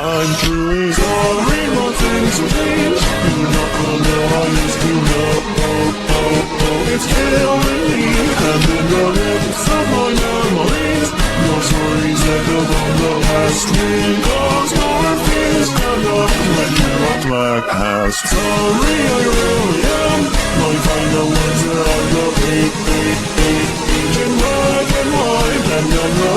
I'm truly sorry, but things have changed. You're not the girl I used to know. It's killing me, and in the depths of my memories, your stories echo from the past. Because your fears cannot let you look like past. Sorry, I really am. My final words are on the page in black and white, and then the